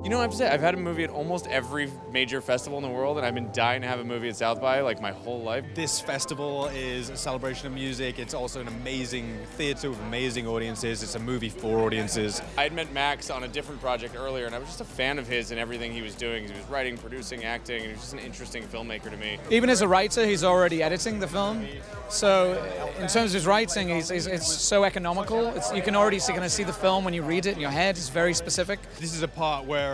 You know, I have to say, I've had a movie at almost every major festival in the world, and I've been dying to have a movie at South by like my whole life. This festival is a celebration of music. It's also an amazing theater with amazing audiences. It's a movie for audiences. I had met Max on a different project earlier, and I was just a fan of his and everything he was doing. He was writing, producing, acting, and he was just an interesting filmmaker to me. Even as a writer, he's already editing the film. So in terms of his writing, it's so economical. You can already see the film when you read it in your head. It's very specific. This is a part where,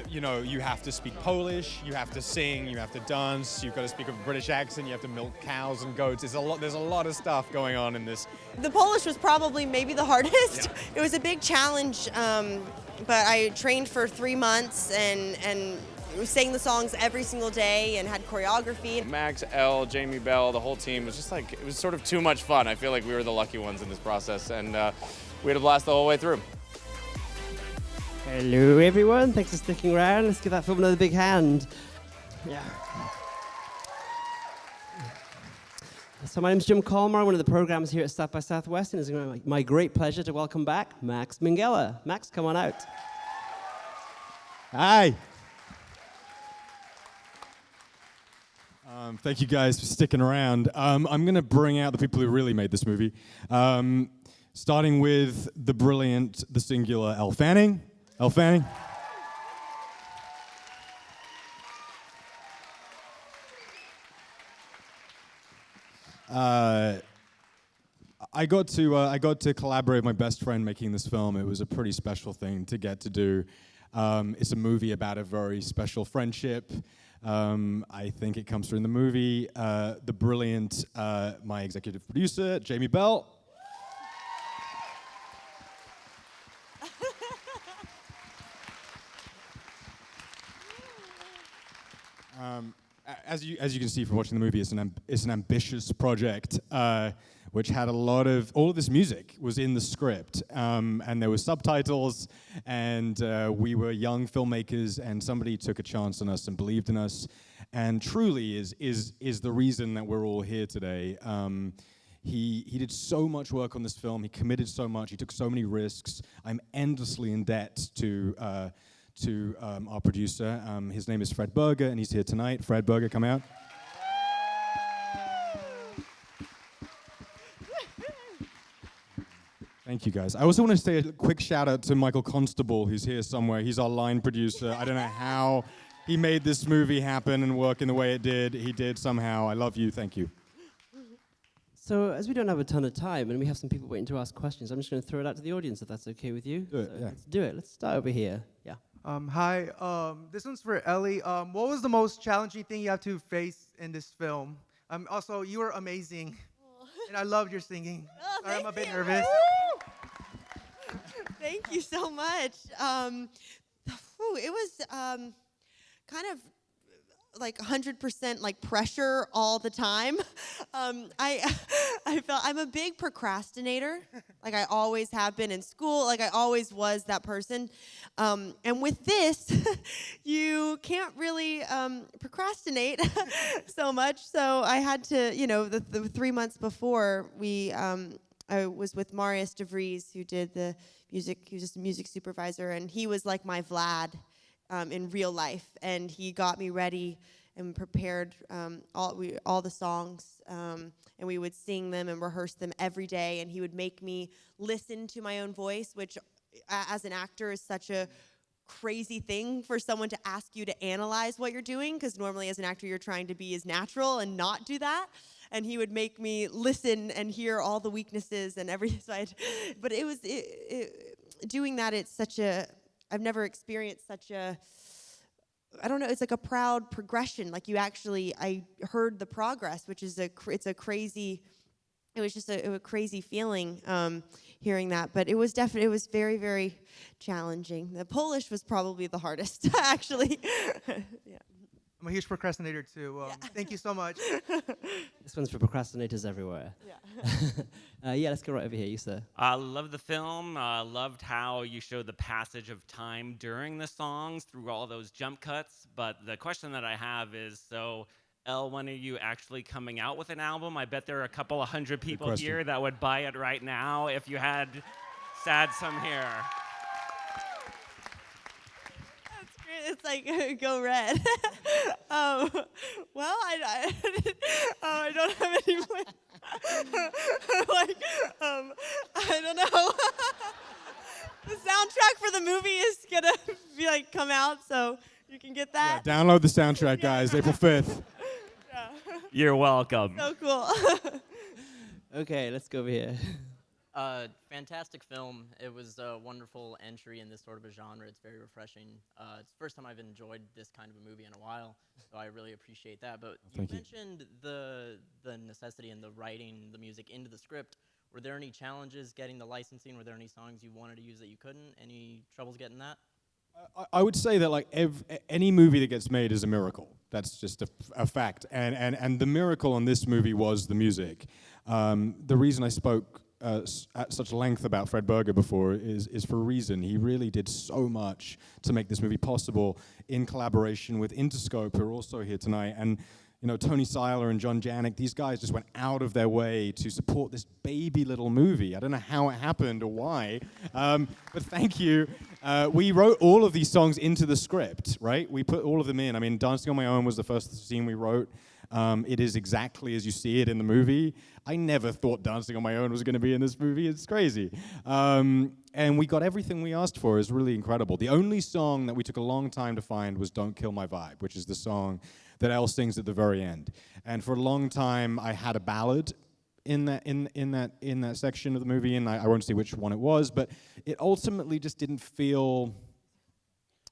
you have to speak Polish, you have to sing, you have to dance, you've got to speak with a British accent, you have to milk cows and goats. There's a lot of stuff going on in this. The Polish was probably maybe the hardest. Yeah. It was a big challenge, but I trained for 3 months and sang the songs every single day and had choreography. Max, Elle, Jamie Bell, the whole team was just like, it was sort of too much fun. I feel like we were the lucky ones in this process, and we had a blast the whole way through. Hello everyone, thanks for sticking around. Let's give that film another big hand. Yeah. So my name's Jim Colmar, one of the programs here at South by Southwest, and it's my great pleasure to welcome back Max Minghella. Max, come on out. Hi. Thank you guys for sticking around. I'm going to bring out the people who really made this movie. Starting with the brilliant, the singular Elle Fanning. Elle Fanning. I got to collaborate with my best friend making this film. It was a pretty special thing to get to do. It's a movie about a very special friendship. I think it comes through in the movie. The brilliant, my executive producer, Jamie Bell. As you can see from watching the movie, it's an ambitious project, which had all of this music was in the script, and there were subtitles, and we were young filmmakers, and somebody took a chance on us and believed in us, and truly is the reason that we're all here today. He did so much work on this film. He committed so much. He took so many risks. I'm endlessly in debt to our producer. His name is Fred Berger, and he's here tonight. Fred Berger, come out. Thank you, guys. I also want to say a quick shout out to Michael Constable, who's here somewhere. He's our line producer. I don't know how he made this movie happen and work in the way it did. He did somehow. I love you. Thank you. So as we don't have a ton of time and we have some people waiting to ask questions, I'm just going to throw it out to the audience if that's okay with you. Do it, yeah. Let's do it. Let's start over here. Yeah. Hi, this one's for Ellie. What was the most challenging thing you have to face in this film? Also, you were amazing, and I loved your singing. Sorry, I'm a bit nervous. Thank you so much. It was kind of like 100% like pressure all the time. I felt I'm a big procrastinator. Like I always have been in school. Like I always was that person. And with this, you can't really procrastinate so much. So I had to, the 3 months before I was with Marius DeVries, who did the music. He was just a music supervisor, and he was like my Vlad. In real life, and he got me ready and prepared all the songs, and we would sing them and rehearse them every day, and he would make me listen to my own voice, which as an actor is such a crazy thing for someone to ask you to analyze what you're doing, because normally as an actor you're trying to be as natural and not do that. And he would make me listen and hear all the weaknesses and everything. But it was doing that. It's such a I've never experienced such a, I don't know, it's like a proud progression. Like I heard the progress, which is it was just a crazy feeling hearing that. But it was very, very challenging. The Polish was probably the hardest, actually. Yeah. I'm a huge procrastinator too. Thank you so much. This one's for procrastinators everywhere. Yeah. Yeah, let's go right over here, you sir. I love the film. Loved how you showed the passage of time during the songs through all those jump cuts. But the question that I have is, so Elle, when are you actually coming out with an album? I bet there are a couple of hundred people here that would buy it right now if you had Sad Some here. That's it's like go red. Well, I don't have any more. Like, I don't know. The soundtrack for the movie is gonna be like come out, so you can get that. Yeah, download the soundtrack, guys, April 5th. Yeah. You're welcome. So cool. Okay, let's go over here. Fantastic film. It was a wonderful entry in this sort of a genre. It's very refreshing. It's the first time I've enjoyed this kind of a movie in a while, so I really appreciate that. But you mentioned the necessity in the writing the music into the script. Were there any challenges getting the licensing? Were there any songs you wanted to use that you couldn't? Any troubles getting that? I would say that like any movie that gets made is a miracle. That's just a fact. And the miracle on this movie was the music. The reason I spoke at such length about Fred Berger before is for a reason. He really did so much to make this movie possible in collaboration with Interscope, who are also here tonight. And you know, Tony Seiler and John Janik, these guys just went out of their way to support this baby little movie. I don't know how it happened or why, but thank you. We wrote all of these songs into the script, right? We put all of them in. I mean, Dancing on My Own was the first scene we wrote. It is exactly as you see it in the movie. I never thought Dancing on My Own was going to be in this movie. It's crazy. And we got everything we asked for. It's really incredible. The only song that we took a long time to find was Don't Kill My Vibe, which is the song that Elle sings at the very end. And for a long time, I had a ballad in that section of the movie, and I won't say which one it was, but it ultimately just didn't feel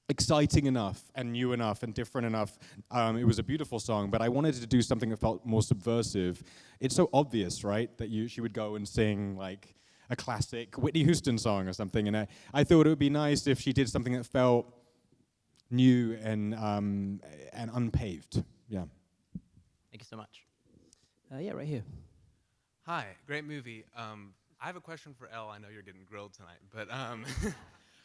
exciting enough and new enough and different enough. It was a beautiful song, but I wanted to do something that felt more subversive. It's so obvious, right, that she would go and sing like a classic Whitney Houston song or something, and I thought it would be nice if she did something that felt new and unpaved. Yeah. Thank you so much. Yeah, right here. Hi, great movie. I have a question for Elle. I know you're getting grilled tonight, but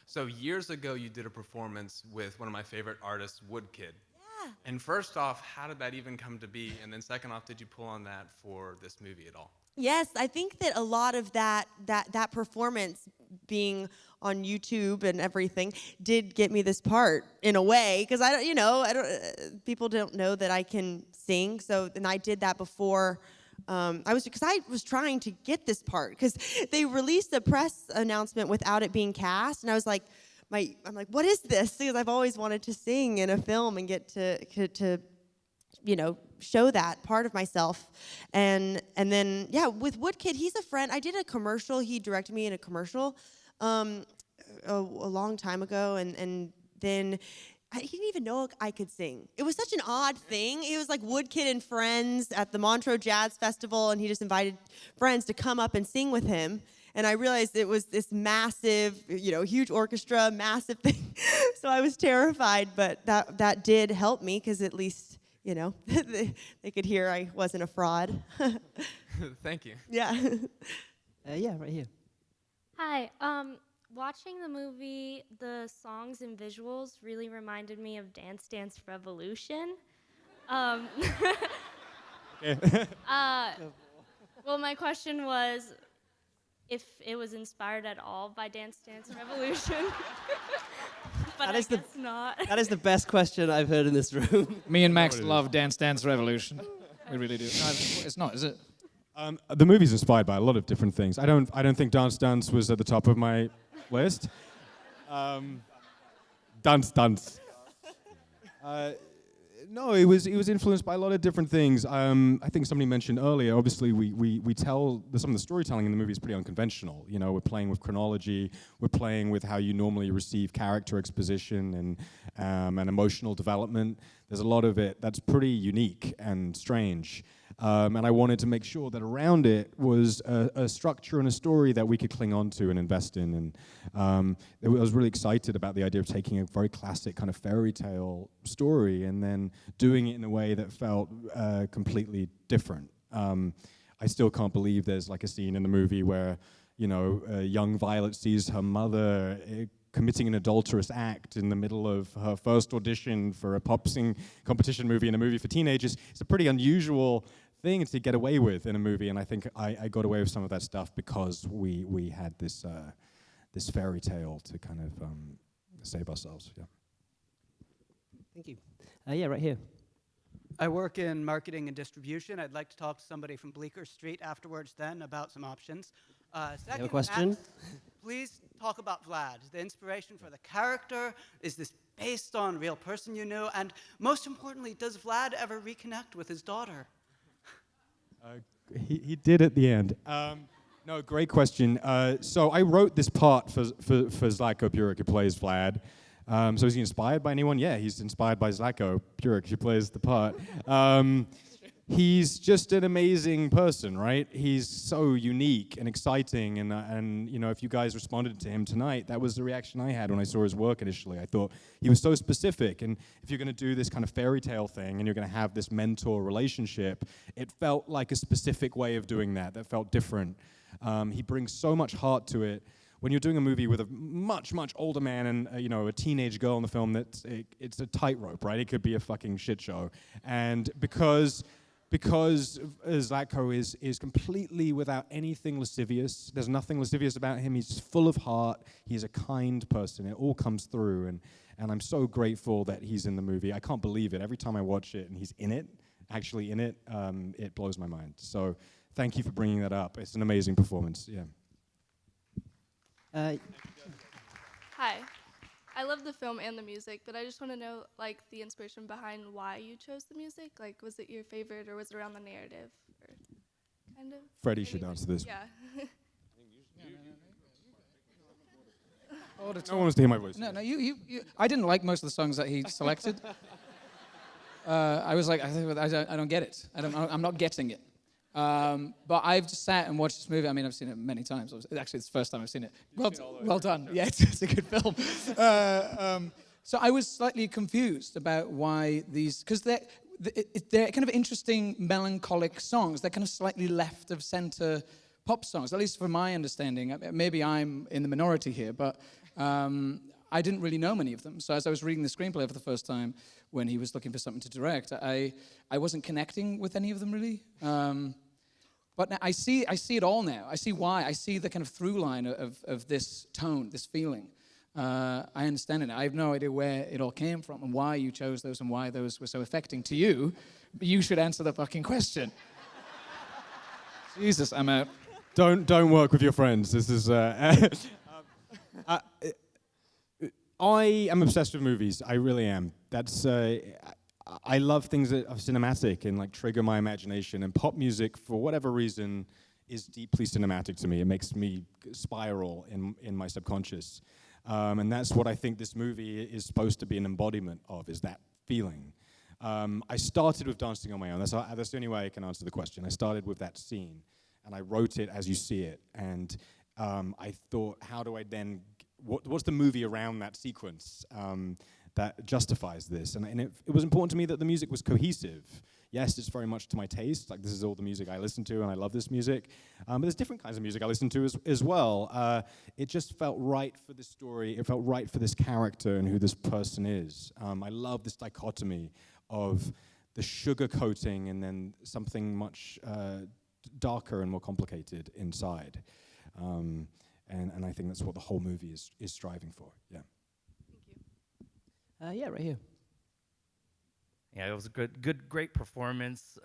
so years ago you did a performance with one of my favorite artists, Woodkid. Yeah. And first off, how did that even come to be? And then second off, did you pull on that for this movie at all? Yes, I think that a lot of that performance being on YouTube and everything did get me this part in a way, because people don't know that I can sing. So, and I did that before. I was trying to get this part because they released a press announcement without it being cast, and I was like, I'm like, what is this? Because I've always wanted to sing in a film and get to show that part of myself. And then, yeah, with Woodkid, he's a friend. I did a commercial. He directed me in a commercial a long time ago, and then he didn't even know I could sing. It was such an odd thing. It was like Woodkid and friends at the Montreux Jazz Festival, and he just invited friends to come up and sing with him. And I realized it was this massive, huge orchestra, massive thing. So I was terrified, but that did help me, because at least, they could hear I wasn't a fraud. Thank you. Yeah. Yeah, right here. Hi. Watching the movie, the songs and visuals really reminded me of Dance Dance Revolution. Well, my question was if it was inspired at all by Dance Dance Revolution. But I guess not. That is the best question I've heard in this room. Me and Max love Dance Dance Revolution. We really do. No, it's not, is it? The movie's inspired by a lot of different things. I don't think Dance Dance was at the top of my list. Dance. No, it was influenced by a lot of different things. I think somebody mentioned earlier, obviously we tell, some of the storytelling in the movie is pretty unconventional. We're playing with chronology, we're playing with how you normally receive character exposition and emotional development. There's a lot of it that's pretty unique and strange. And I wanted to make sure that around it was a structure and a story that we could cling on to and invest in. And I was really excited about the idea of taking a very classic kind of fairy tale story and then doing it in a way that felt completely different. I still can't believe there's like a scene in the movie where, young Violet sees her mother committing an adulterous act in the middle of her first audition for a pop sing competition movie in a movie for teenagers. It's a pretty unusual thing to get away with in a movie, and I think I got away with some of that stuff because we had this fairy tale to kind of save ourselves. Yeah. Thank you. Yeah, right here. I work in marketing and distribution. I'd like to talk to somebody from Bleecker Street afterwards then about some options. You Second, have a question? Max, please talk about Vlad. The inspiration for the character, is this based on a real person you knew? And most importantly, does Vlad ever reconnect with his daughter? He did at the end. No, great question. So I wrote this part for Zlatko Puric, who plays Vlad. So is he inspired by anyone? Yeah, he's inspired by Zlatko Puric, who plays the part. He's just an amazing person, right? He's so unique and exciting, and you know, if you guys responded to him tonight, that was the reaction I had when I saw his work initially. I thought he was so specific, and if you're going to do this kind of fairy tale thing, and you're going to have this mentor relationship, it felt like a specific way of doing that felt different. He brings so much heart to it. When you're doing a movie with a much, much older man and you know, a teenage girl in the film, it's a tightrope, right? It could be a fucking shit show, and because Zlatko is completely without anything lascivious. There's nothing lascivious about him. He's full of heart. He's a kind person. It all comes through, and I'm so grateful that he's in the movie. I can't believe it. Every time I watch it and he's in it, actually in it, it blows my mind. So thank you for bringing that up. It's an amazing performance. Yeah. Hi. I love the film and the music, but I just want to know, like, the inspiration behind why you chose the music. Like, was it your favorite, or was it around the narrative, or kind of? Freddie should answer this. Yeah. No one wants to hear my voice. No, you. I didn't like most of the songs that he selected. I was like, I don't get it. I'm not getting it. But I've just sat and watched this movie. I mean, I've seen it many times. Actually, it's the first time I've seen it. Well done. Yeah, it's a good film. So I was slightly confused about why these, because they're kind of interesting, melancholic songs. They're kind of slightly left of center pop songs, at least from my understanding. Maybe I'm in the minority here, but I didn't really know many of them. So as I was reading the screenplay for the first time, when he was looking for something to direct, I wasn't connecting with any of them really. But now I see it all now. I see why. I see the kind of through line of this tone, this feeling. I understand it now. I have no idea where it all came from and why you chose those and why those were so affecting to you. But you should answer the fucking question. Jesus, I'm out. Don't work with your friends. This is. I am obsessed with movies. I really am. That's. I love things that are cinematic and like trigger my imagination. And pop music, for whatever reason, is deeply cinematic to me. It makes me spiral in my subconscious. And that's what I think this movie is supposed to be an embodiment of, is that feeling. I started with Dancing on My Own. That's the only way I can answer the question. I started with that scene, and I wrote it as you see it. And I thought, how do I then, what's the movie around that sequence that justifies this? And it was important to me that the music was cohesive. Yes, it's very much to my taste. Like, this is all the music I listen to, and I love this music. But there's different kinds of music I listen to as well. It just felt right for this story. It felt right for this character and who this person is. I love this dichotomy of the sugar coating and then something much darker and more complicated inside. And I think that's what the whole movie is striving for. Yeah. Thank you. Yeah, right here. Yeah, it was a great performance.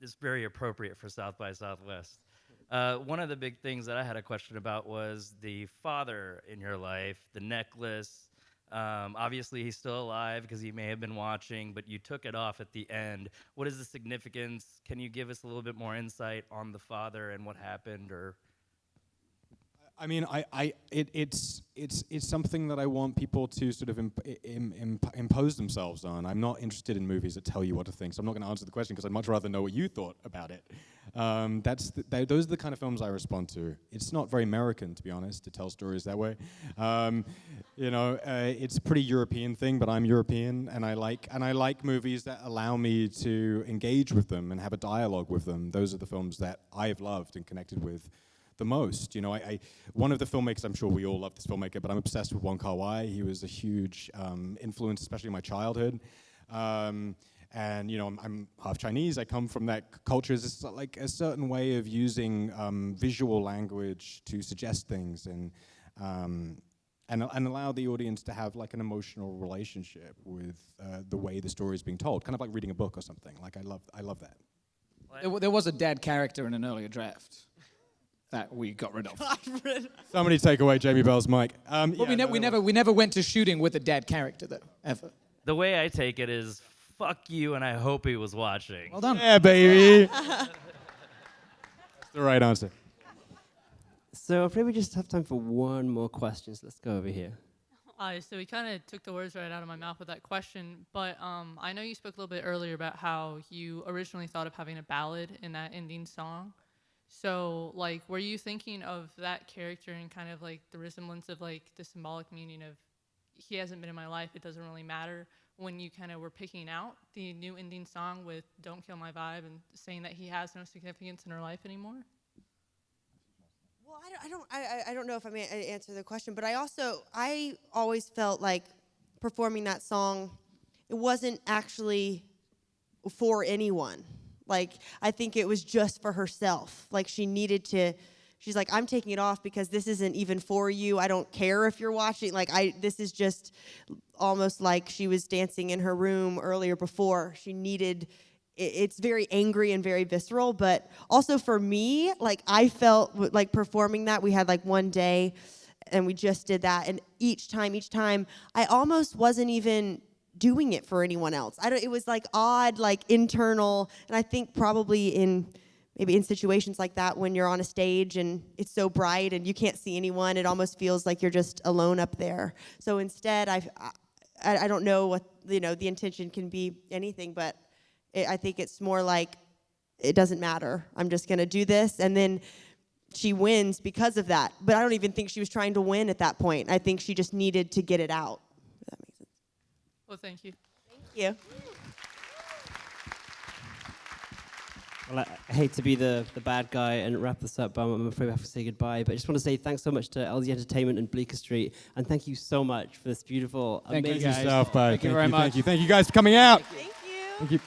It's very appropriate for South by Southwest. One of the big things that I had a question about was the father in your life, the necklace. Obviously, he's still alive because he may have been watching, but you took it off at the end. What is the significance? Can you give us a little bit more insight on the father and what happened? Or I mean, it's something that I want people to sort of impose themselves on. I'm not interested in movies that tell you what to think, so I'm not going to answer the question because I'd much rather know what you thought about it. Those are the kind of films I respond to. It's not very American, to be honest, to tell stories that way. It's a pretty European thing, but I'm European, and I like movies that allow me to engage with them and have a dialogue with them. Those are the films that I've loved and connected with the most. One of the filmmakers, I'm sure we all love this filmmaker, but I'm obsessed with Wong Kar-wai. He was a huge influence, especially in my childhood. And I'm half Chinese. I come from that culture. It's like a certain way of using visual language to suggest things, and and allow the audience to have like an emotional relationship with the way the story is being told, kind of like reading a book or something. Like I love that. There was a dead character in an earlier draft that we got rid of. Somebody take away Jamie Bell's mic. We never went to shooting with a dead character though, ever. The way I take it is, fuck you, and I hope he was watching. Well done. Yeah, baby. That's the right answer. So I'm afraid we just have time for one more question, so let's go over here. So he kind of took the words right out of my mouth with that question, but I know you spoke a little bit earlier about how you originally thought of having a ballad in that ending song. So, like, were you thinking of that character and kind of like the resemblance of like the symbolic meaning of he hasn't been in my life, it doesn't really matter, when you kind of were picking out the new ending song with Don't Kill My Vibe and saying that he has no significance in her life anymore? Well, I don't know if I may answer the question, but I always felt like performing that song, it wasn't actually for anyone. Like, I think it was just for herself. Like, she's like, I'm taking it off because this isn't even for you. I don't care if you're watching. Like, this is just almost like she was dancing in her room earlier before. She needed, it's very angry and very visceral, but also for me, like, I felt like performing that, we had like one day and we just did that, and each time, I almost wasn't even doing it for anyone else. It was like odd, like internal, and I think probably maybe in situations like that when you're on a stage and it's so bright and you can't see anyone, it almost feels like you're just alone up there. So instead, I don't know what, the intention can be anything, but I think it's more like it doesn't matter. I'm just gonna do this, and then she wins because of that. But I don't even think she was trying to win at that point. I think she just needed to get it out. If that makes sense. Well, thank you. Thank you. Well, I hate to be the bad guy and wrap this up, but I'm afraid we have to say goodbye. But I just want to say thanks so much to LZ Entertainment and Bleecker Street, and thank you so much for this beautiful, amazing stuff. Bye. Thank you very much. Thank you guys for coming out. Thank you. Thank you.